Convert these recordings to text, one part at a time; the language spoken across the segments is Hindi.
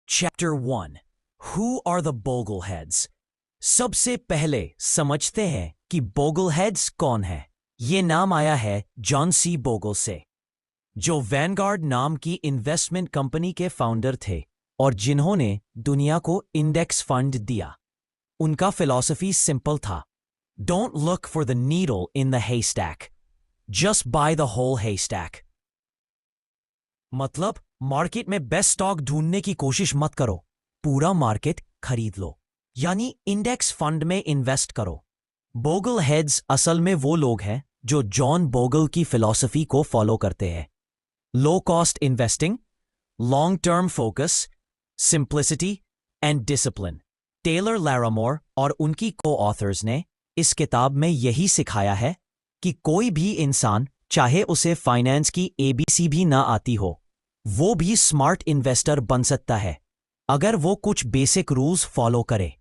Chapter 1. Who are the Bogleheads? सबसे पहले समझते हैं कि Bogleheads कौन है। ये नाम आया है जॉन सी बोगल से, जो वैनगार्ड नाम की इन्वेस्टमेंट कंपनी के फाउंडर थे और जिन्होंने दुनिया को इंडेक्स फंड दिया। उनका फिलॉसफी सिंपल था, don't look for the needle in the haystack, just buy the whole haystack। मतलब मार्केट में बेस्ट स्टॉक ढूंढने की कोशिश मत करो, पूरा मार्केट खरीद लो, यानी इंडेक्स फंड में इन्वेस्ट करो। बोगल हेड्स असल में वो लोग हैं जो जॉन बोगल की फिलॉसफी को फॉलो करते हैं। Low cost investing, long term focus, simplicity and discipline. Taylor Larimore और उनकी को-ऑथर्स ने इस किताब में यही सिखाया है कि कोई भी इंसान, चाहे उसे फाइनेंस की एबीसी भी ना आती हो, वो भी स्मार्ट इन्वेस्टर बन सकता है अगर वो कुछ बेसिक रूल्स फॉलो करे।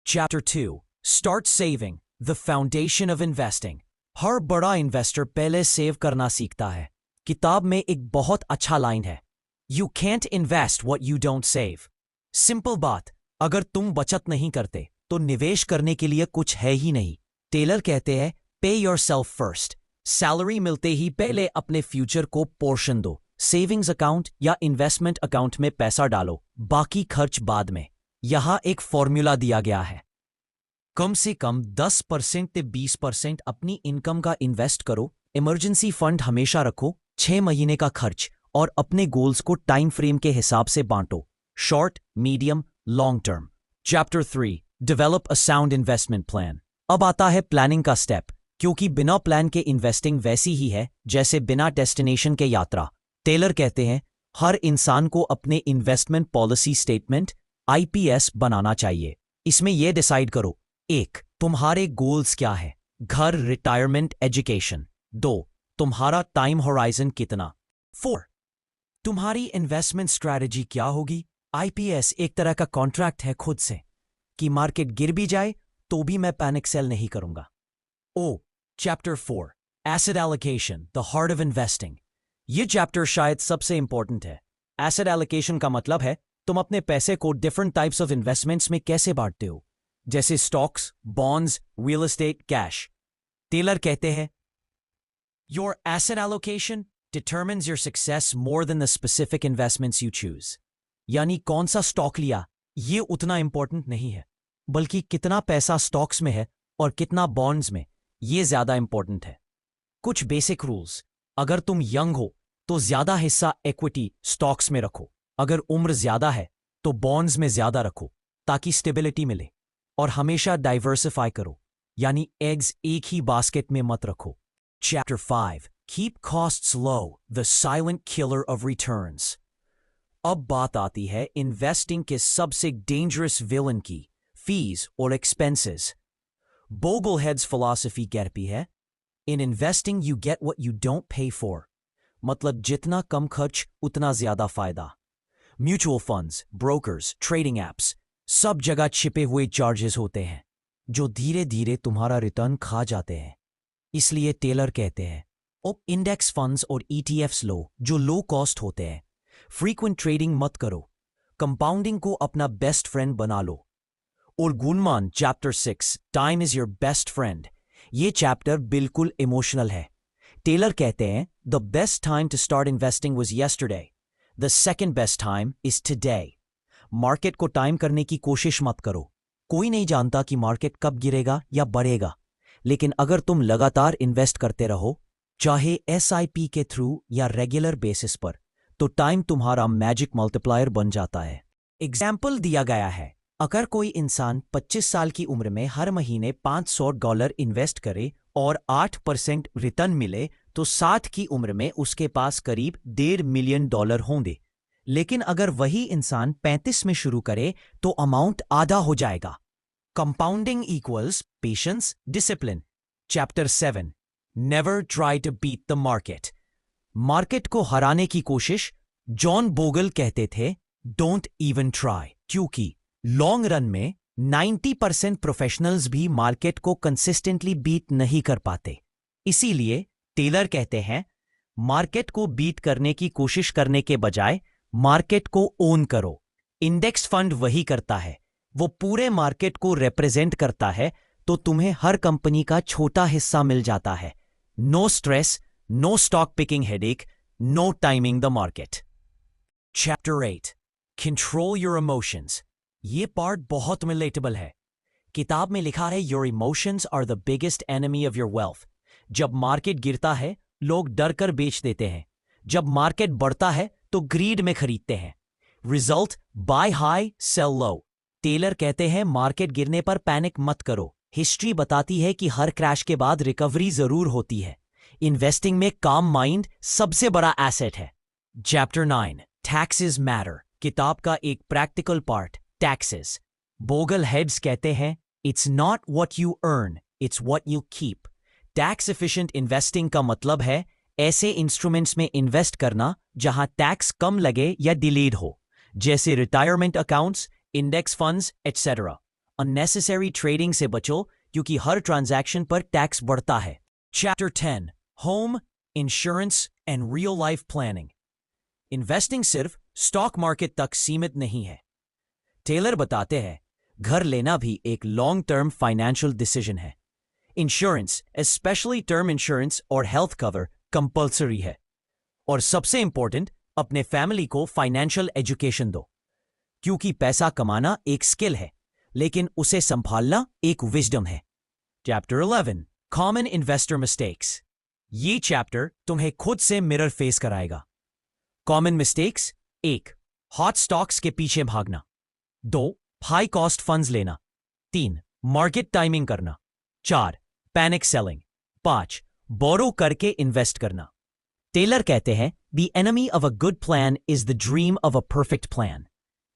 Chapter 2. Start saving, the foundation of investing. हर बड़ा इन्वेस्टर पहले सेव करना सीखता है। किताब में एक बहुत अच्छा लाइन है, You can't invest what you don't save. Simple बात, अगर तुम बचत नहीं करते तो निवेश करने के लिए कुछ है ही नहीं। टेलर कहते हैं, Pay yourself first. सैलरी मिलते ही पहले अपने फ्यूचर को पोर्शन दो। सेविंग्स अकाउंट या इन्वेस्टमेंट अकाउंट में पैसा डालो, बाकी खर्च बाद में। यहां एक फॉर्मूला दिया गया है, कम से कम 10% से 20% अपनी इनकम का इन्वेस्ट करो, इमरजेंसी फंड हमेशा रखो, 6 महीने का खर्च, और अपने गोल्स को टाइम फ्रेम के हिसाब से बांटो, short, medium, long term. Chapter 3. Develop a sound investment plan. अब आता है प्लानिंग का स्टेप, क्योंकि बिना प्लान के इन्वेस्टिंग वैसी ही है जैसे बिना डेस्टिनेशन के यात्रा। टेलर कहते हैं, हर इंसान को अपने इन्वेस्टमेंट पॉलिसी स्टेटमेंट आईपीएस बनाना चाहिए। इसमें यह डिसाइड करो, 1. तुम्हारे गोल्स क्या है, घर, रिटायरमेंट, एजुकेशन। 2. तुम्हारा टाइम होराइजन कितना। 4. तुम्हारी इन्वेस्टमेंट स्ट्रैटेजी क्या होगी। आईपीएस एक तरह का कॉन्ट्रैक्ट है खुद से, कि मार्केट गिर भी जाए तो भी मैं पैनिक सेल नहीं करूंगा। Chapter 4. Asset allocation, the heart of investing. ये चैप्टर शायद सबसे इंपॉर्टेंट है। एसेट एलोकेशन का मतलब है तुम अपने पैसे को डिफरेंट टाइप्स ऑफ इन्वेस्टमेंट्स में कैसे बांटते हो, जैसे stocks, bonds, real estate, cash. Taylor कहते हैं, your asset allocation determines your success more than the specific investments you choose. यानी कौन सा स्टॉक लिया ये उतना इंपॉर्टेंट नहीं है, बल्कि कितना पैसा स्टॉक्स में है और कितना बॉन्ड्स में, ये ज्यादा इंपॉर्टेंट है। कुछ बेसिक रूल्स, अगर तुम यंग हो तो ज्यादा हिस्सा इक्विटी स्टॉक्स में रखो, अगर उम्र ज्यादा है तो बॉन्ड्स में ज्यादा रखो ताकि स्टेबिलिटी मिले, और हमेशा डाइवर्सिफाई करो, यानी एग्स एक ही बास्केट में मत रखो। Chapter 5. Keep costs low, the silent killer of returns. अब बात आती है इन्वेस्टिंग के सबसे डेंजरस विलन की, फीस और एक्सपेंसेस। बोगलहेड्स फिलॉसफी कहती है, in investing you get what you don't pay for. मतलब जितना कम खर्च उतना ज्यादा फायदा। Mutual funds, brokers, trading apps, सब जगह छिपे हुए चार्जेस होते हैं जो धीरे धीरे तुम्हारा रिटर्न खा जाते हैं। इसलिए टेलर कहते हैं, अब इंडेक्स फंड्स और ईटीएफ्स लो जो लो कॉस्ट होते हैं। फ्रीक्वेंट ट्रेडिंग मत करो, कंपाउंडिंग को अपना बेस्ट फ्रेंड बना लो। और गुणमान chapter 6, time is your best friend. ये चैप्टर बिल्कुल इमोशनल है। टेलर कहते हैं, the best time to start investing was yesterday, the second best time is today. Market को टाइम करने की कोशिश मत करो, कोई नहीं जानता कि मार्केट कब गिरेगा या बढ़ेगा, लेकिन अगर तुम लगातार इन्वेस्ट करते रहो, चाहे एसआईपी के थ्रू या रेगुलर बेसिस पर, तो टाइम तुम्हारा मैजिक मल्टीप्लायर बन जाता है। एग्जाम्पल दिया गया है, अगर कोई इंसान 25 साल की उम्र में हर महीने $500 इन्वेस्ट करे और 8% रिटर्न मिले, तो 60 की उम्र में उसके पास करीब $1.5 मिलियन होंगे। लेकिन अगर वही इंसान 35 में शुरू करे तो अमाउंट आधा हो जाएगा। Compounding equals patience, discipline. Chapter 7. Never try to beat the market. Market को हराने की कोशिश, जॉन बोगल कहते थे, डोंट इवन ट्राई, क्योंकि लॉन्ग रन में 90% प्रोफेशनल्स भी मार्केट को कंसिस्टेंटली बीट नहीं कर पाते। इसीलिए टेलर कहते हैं, मार्केट को बीट करने की कोशिश करने के बजाय मार्केट को ओन करो, इंडेक्स फंड वही करता है, वो पूरे मार्केट को रिप्रेजेंट करता है, तो तुम्हें हर कंपनी का छोटा हिस्सा मिल जाता है। No stress, no stock picking headache, no timing the market. Chapter 8 control your emotions. ये पार्ट बहुत रिलेटेबल है। किताब में लिखा है your emotions are the biggest enemy of your wealth. जब मार्केट गिरता है लोग डर कर बेच देते हैं, जब मार्केट बढ़ता है तो ग्रीड में खरीदते हैं। Result buy high sell low. Taylor कहते हैं मार्केट गिरने पर पैनिक मत करो, हिस्ट्री बताती है कि हर क्रैश के बाद रिकवरी जरूर होती है। इन्वेस्टिंग में काम माइंड सबसे बड़ा एसेट है। Chapter 9 taxes matter. किताब का एक practical part taxes. Bogle heads कहते हैं it's not what you earn, it's what you keep. Tax efficient investing का मतलब है ऐसे इंस्ट्रूमेंट्स में इन्वेस्ट करना जहां टैक्स कम लगे या डिलेड हो, जैसे retirement accounts, index funds etcetera. Unnecessary trading से बचो क्योंकि हर ट्रांजैक्शन पर टैक्स बढ़ता है। Chapter 10 home, insurance and real life planning. Investing सिर्फ स्टॉक मार्केट तक सीमित नहीं है। टेलर बताते हैं घर लेना भी एक लॉन्ग टर्म फाइनेंशियल डिसीजन है। इंश्योरेंस, स्पेशली टर्म इंश्योरेंस और हेल्थ कवर कंपल्सरी है। और सबसे इंपॉर्टेंट, अपने फैमिली को फाइनेंशियल एजुकेशन दो, क्योंकि पैसा कमाना एक स्किल है लेकिन उसे संभालना एक विजडम है। Chapter 11 common investor mistakes. ये चैप्टर तुम्हें खुद से मिरर फेस कराएगा। कॉमन मिस्टेक्स 1 हॉट स्टॉक्स के पीछे भागना, 2 हाई कॉस्ट फंड्स लेना, 3 मार्केट टाइमिंग करना, 4 पैनिक सेलिंग, 5 बोरो करके इन्वेस्ट करना। टेलर कहते हैं the enemy of a good plan is the dream of a perfect plan.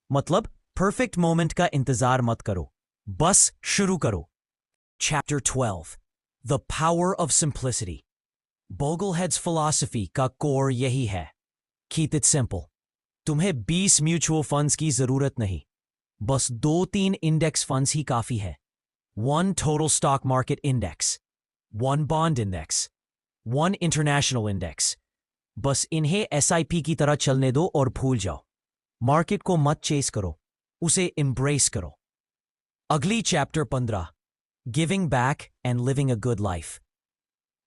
मतलब परफेक्ट मोमेंट का इंतजार मत करो, बस शुरू करो। Chapter 12 the power of simplicity. Bogleheads philosophy का कोर यही है, कीप इट सिंपल। तुम्हें 20 म्यूचुअल फंड्स की जरूरत नहीं, बस 2-3 इंडेक्स फंड्स ही काफी है। 1 total stock market index, 1 bond index, 1 international index। बस इन्हें SIP की तरह चलने दो और भूल जाओ। मार्केट को मत चेस करो, उसे एम्ब्रेस करो। अगली chapter 15 giving back and living a good life.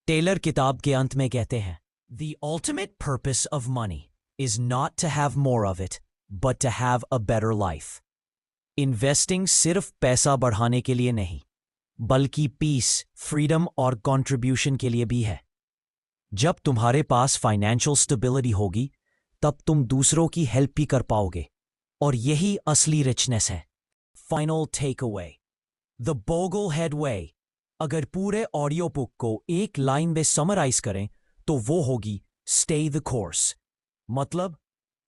Taylor किताब के अंत में कहते हैं The ultimate purpose of money is not to have more of it, but to have a better life। Investing सिर्फ पैसा बढ़ाने के लिए नहीं, बल्कि पीस, फ्रीडम और कंट्रीब्यूशन के लिए भी है। जब तुम्हारे पास फाइनेंशियल स्टेबिलिटी होगी, तब तुम दूसरों की हेल्प भी कर पाओगे, और यही असली रिचनेस है। फाइनल टेक अवे द बोगलहेड वे। अगर पूरे ऑडियो बुक को एक लाइन में समराइज करें तो वो होगी स्टे द कोर्स। मतलब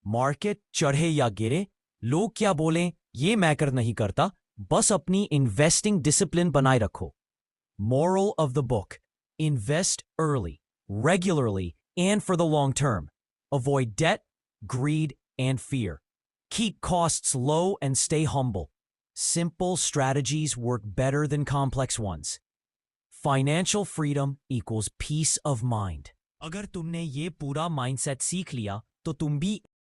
मार्केट चढ़े या गिरे, लोग क्या बोलें ये मैटर नहीं करता, बस अपनी इन्वेस्टिंग डिसिप्लिन बनाए रखो। Moral of the book invest early, regularly and for the long term. Avoid debt, greed and fear. Keep costs low and stay humble. Simple strategies work better than complex ones. Financial freedom equals peace of mind. अगर तुमने ये पूरा माइंडसेट सीख लिया तो तुम भी